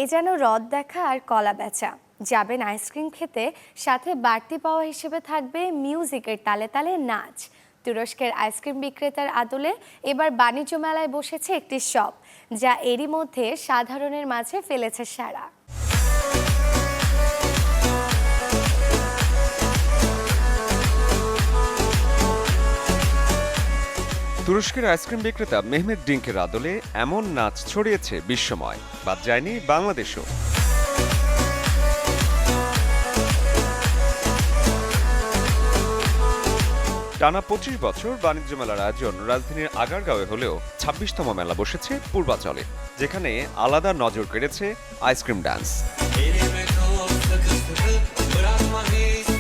এ যেন হ্রদ দেখা আর কলা বেচা। যাবেন আইসক্রিম খেতে, সাথে বাড়তি পাওয়া হিসেবে থাকবে মিউজিকের তালে তালে নাচ। তুরস্কের আইসক্রিম বিক্রেতার আদলে এবার বাণিজ্য মেলায় বসেছে একটি শপ, যা এরই মধ্যে সাধারণের মাঝে ফেলেছে সাড়া। তুরস্কের আইসক্রিম বিক্রেতা মেহমেদ ডিঙ্কের আদলে এমন নাচ ছড়িয়েছে বিশ্বময়, বাদ যায়নি বাংলাদেশও। টানা ২৫ বছর বাণিজ্য মেলার আয়োজন রাজধানীর আগারগাঁওয়ে হলেও ২৬তম মেলা বসেছে পূর্বাচলে, যেখানে আলাদা নজর কেড়েছে আইসক্রিম ডান্স।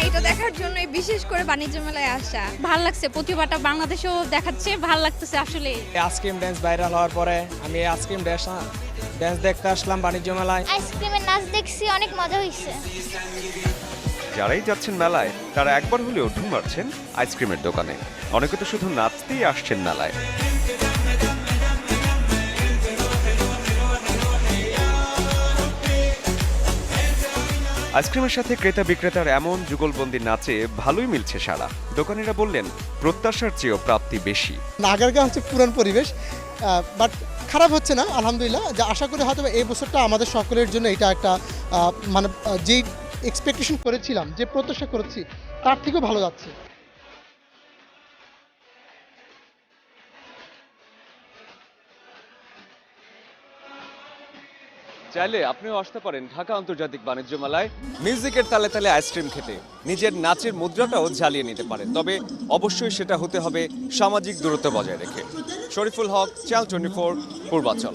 এটা দেখার জন্য বিশেষ করে বাণিজ্য মেলায় আসা ভাল লাগছে। প্রতিভাটা বাংলাদেশেও দেখাচ্ছে, ভাল লাগতেছে আসলে। আইসক্রিম ড্যান্স ভাইরাল হওয়ার পরে আমি আইসক্রিম ড্যান্স দেখতে আসলাম বাণিজ্য মেলায়। আইসক্রিমের নাচ দেখছি, অনেক মজা হয়েছে। যারাই যাচ্ছেন মেলায় তারা একবার হলেও ঢুঁ মারছেন আইসক্রিমের দোকানে। অনেকে তো শুধু নাচতেই আসছেন মেলায়। আইসক্রিমের সাথে ক্রেতা বিক্রেতার এমন যুগলবন্দি নাচে ভালোই মিলছে সাড়া। দোকানিরা বললেন প্রত্যাশার চেয়েও প্রাপ্তি বেশি। আগারগাঁও হচ্ছে পুরান পরিবেশ, বাট খারাপ হচ্ছে না, আলহামদুলিল্লাহ। যা আশা করি হয়তো এই বছরটা আমাদের সকলের জন্য এটা একটা মানে যেই এক্সপেকটেশন করেছিলাম, যে প্রত্যাশা করেছি, তার থেকেও ভালো যাচ্ছে। চাইলে আপনিও আসতে পারেন ঢাকা আন্তর্জাতিক বাণিজ্য মেলায় মিউজিকের তালে তালে আইসক্রিম খেতে। নিজের নাচের মুদ্রাটাও ঝালিয়ে নিতে পারেন, তবে অবশ্যই সেটা হতে হবে সামাজিক দূরত্ব বজায় রেখে। শরীফুল হক, চ্যানেল 24, পূর্বাচল।